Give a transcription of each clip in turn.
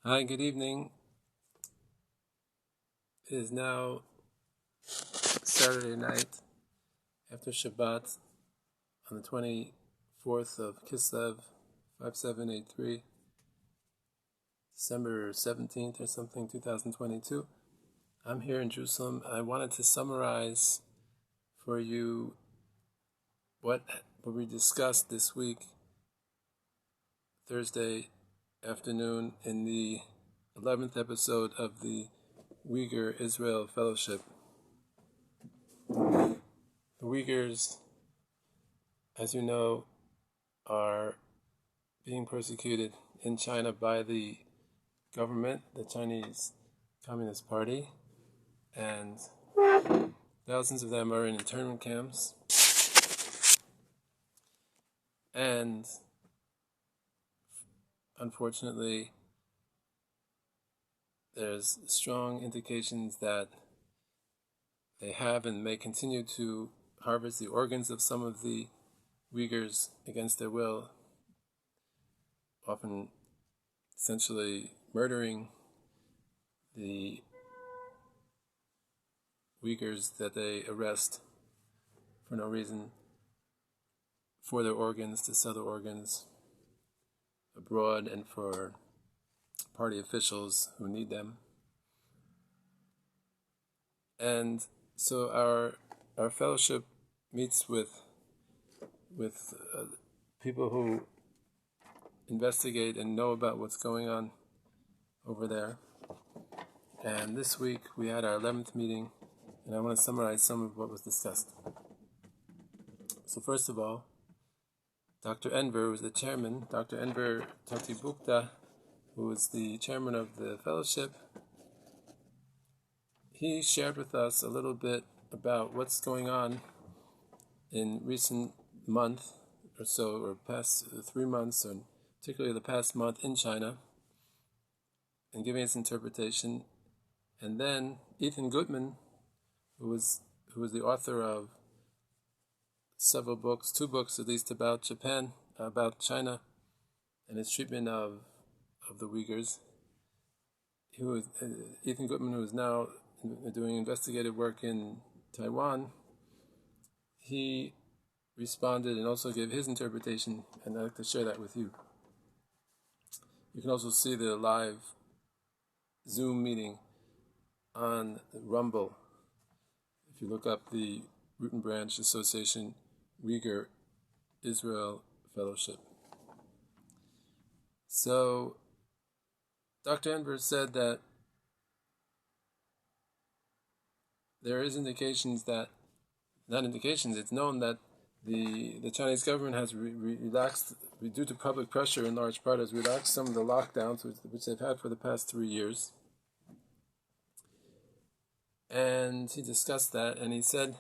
Hi, good evening. It is now Saturday night after Shabbat on the 24th of Kislev, 5783, December 17th or something, 2022. I'm here in Jerusalem. I wanted to summarize for you what we discussed this week, Thursday afternoon, in the 11th episode of the Uyghur Israel Fellowship. The Uyghurs, as you know, are being persecuted in China by the government, the Chinese Communist Party, and thousands of them are in internment camps. And unfortunately, there's strong indications that they have and may continue to harvest the organs of some of the Uyghurs against their will, often essentially murdering the Uyghurs that they arrest for no reason, for their organs, to sell their organs abroad and for party officials who need them. And so our fellowship meets with people who investigate and know about what's going on over there. And this week we had our 11th meeting, and I want to summarize some of what was discussed. So first of all, Dr. Enver was the chairman. Dr. Enver Tatibukta, who was the chairman of the fellowship, he shared with us a little bit about what's going on in recent month or so, or past 3 months, or particularly the past month in China, and giving his interpretation. And then Ethan Gutman, who was the author of several books, 2 books at least, about Japan, about China, and its treatment of the Uyghurs. Ethan Gutman, who is now doing investigative work in Taiwan, he responded and also gave his interpretation, and I'd like to share that with you. You can also see the live Zoom meeting on Rumble. If you look up the Root and Branch Association Uyghur Israel Fellowship. So Dr. Enver said that there is indications that, not indications, it's known that the Chinese government has relaxed, due to public pressure in large part, has relaxed some of the lockdowns which they've had for the past 3 years. And he discussed that, and he said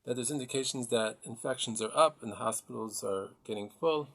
that there's indications that infections are up and the hospitals are getting full.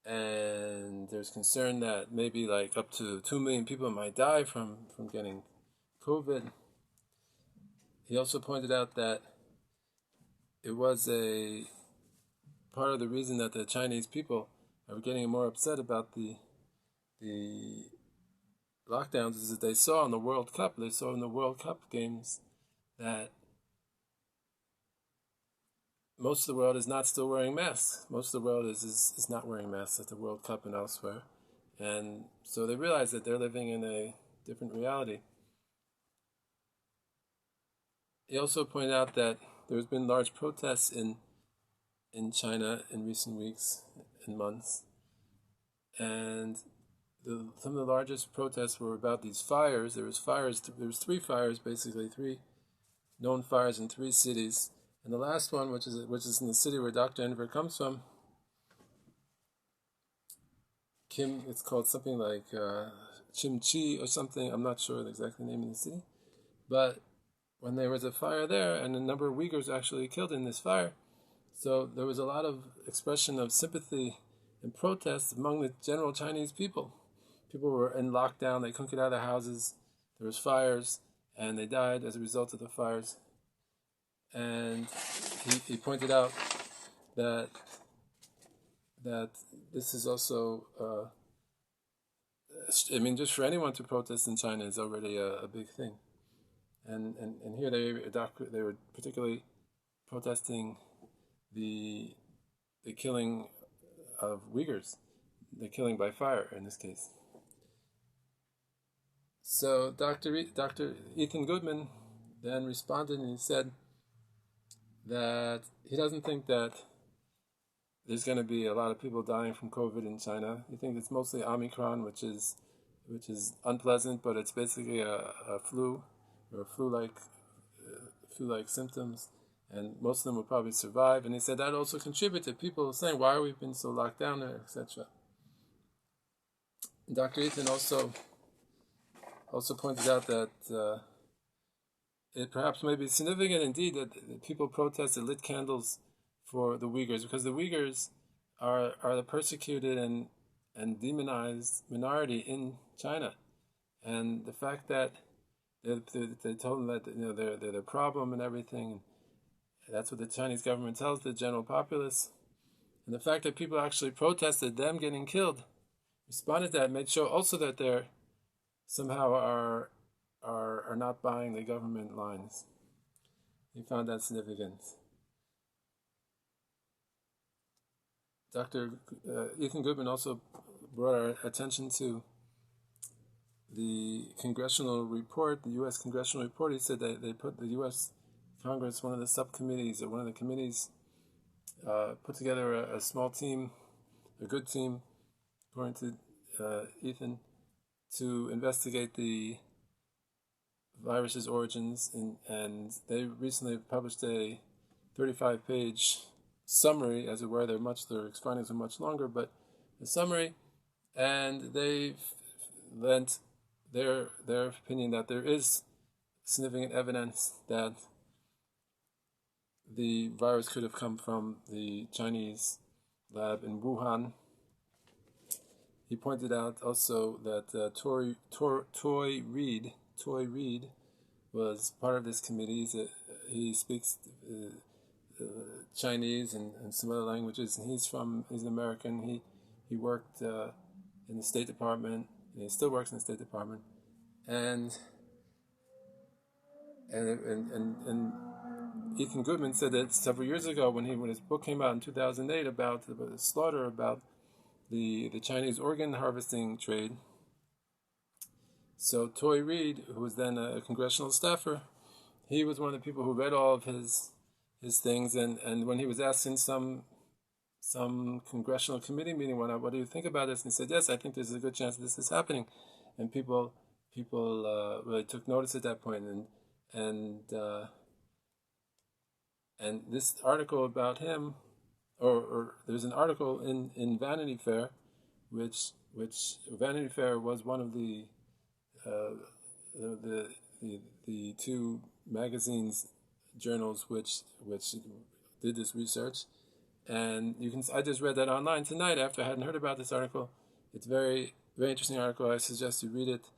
And there's concern that maybe like up to 2 million people might die from getting COVID. He also pointed out that it was a part of the reason that the Chinese people are getting more upset about the lockdowns is that they saw in the World Cup games that most of the world is not still wearing masks. Most of the world is not wearing masks at the World Cup and elsewhere. And so they realize that they're living in a different reality. He also pointed out that there's been large protests in China in recent weeks and months. And some of the largest protests were about these fires. There was 3 fires, basically 3 known fires in 3 cities. And the last one, which is in the city where Dr. Enver comes from, it's called something like Chimchi or something. I'm not sure the exact name of the city. But when there was a fire there, and a number of Uyghurs actually killed in this fire, so there was a lot of expression of sympathy and protest among the general Chinese people. People were in lockdown. They couldn't get out of their houses. There was fires, and they died as a result of the fires. And he pointed out that this is also I mean, just for anyone to protest in China is already a big thing. And here they were particularly protesting the killing of Uyghurs, the killing by fire in this case. So Dr. Ethan Goodman then responded and he said that he doesn't think that there's going to be a lot of people dying from COVID in China. He thinks it's mostly Omicron, which is unpleasant, but it's basically a flu or flu-like symptoms, and most of them will probably survive. And he said that also contributed. People saying, "Why are we been so locked down?" etc. Dr. Ethan also pointed out that it perhaps may be significant indeed that people protested, lit candles for the Uyghurs, because the Uyghurs are the persecuted and demonized minority in China, and the fact that they told them that they're the problem and everything, that's what the Chinese government tells the general populace, and the fact that people actually protested them getting killed, responded to that, made sure also that they're somehow are not buying the government lines. He found that significant. Dr. Ethan Goodman also brought our attention to the congressional report, the U.S. congressional report. He said that they put the U.S. Congress, one of the subcommittees or one of the committees, put together a small team, a good team, according to Ethan, to investigate the virus's origins, and they recently published a 35-page summary, as it were. Their findings are much longer, but a summary, and they've lent their opinion that there is significant evidence that the virus could have come from the Chinese lab in Wuhan. He pointed out also that Toy Reed was part of this committee. He speaks Chinese and some other languages, and he's an American. He worked in the State Department, and he still works in the State Department, and Ethan Goodman said that several years ago, when his book came out in 2008 about the slaughter, about the Chinese organ harvesting trade. So Toy Reed, who was then a congressional staffer, he was one of the people who read all of his things, and when he was asked in some congressional committee meeting, what do you think about this? And he said, yes, I think there's a good chance this is happening, and people really took notice at that point, and this article about him, or there's an article in Vanity Fair, which Vanity Fair was one of the two magazines, journals which did this research, and I just read that online tonight after I hadn't heard about this article. It's a very, very interesting article. I suggest you read it.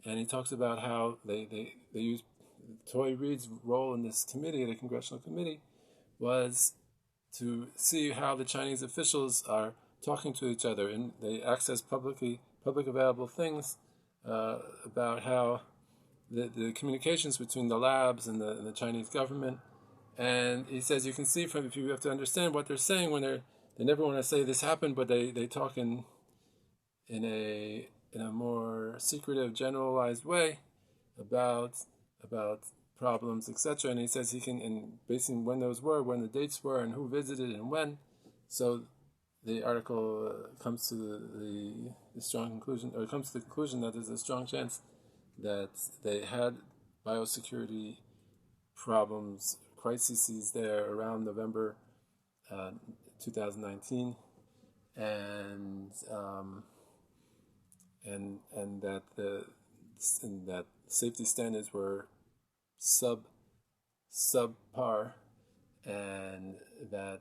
And he talks about how they use Toy Reed's role in this committee, the congressional committee, was to see how the Chinese officials are talking to each other, and they access public available things about how the communications between the labs and the Chinese government. And he says you can see if you have to understand what they're saying when they never want to say this happened, but they talk in a more secretive, generalized way about problems, etc. And he says he can, and based on when those were, when the dates were, and who visited and when. So the article comes to the strong conclusion, or comes to the conclusion that there's a strong chance that they had biosecurity problems, crises there around November 2019, and that safety standards were subpar, and that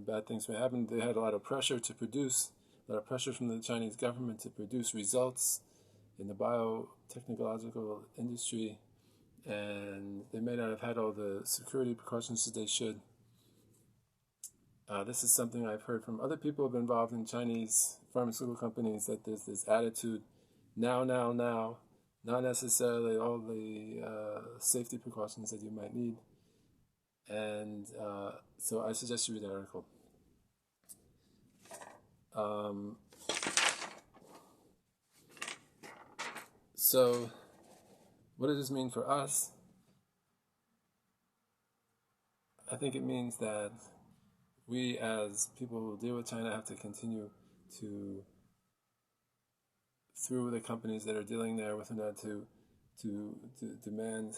bad things may happen. They had a lot of pressure from the Chinese government to produce results in the biotechnological industry, and they may not have had all the security precautions that they should. This is something I've heard from other people who have been involved in Chinese pharmaceutical companies, that there's this attitude, now, not necessarily all the safety precautions that you might need. And so I suggest you read that article. So what does this mean for us? I think it means that we, as people who deal with China, have to continue to, through the companies that are dealing there with them, to demand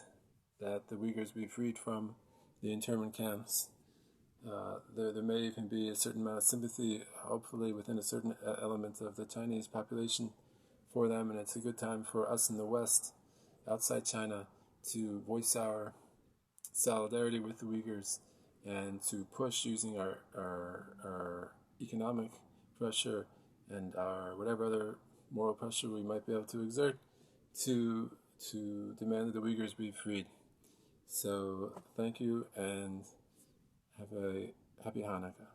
that the Uyghurs be freed from the internment camps. There may even be a certain amount of sympathy, hopefully within a certain element of the Chinese population, for them, and it's a good time for us in the West, outside China, to voice our solidarity with the Uyghurs and to push, using our economic pressure and our whatever other moral pressure we might be able to exert, to demand that the Uyghurs be freed. So thank you, and have a happy Hanukkah.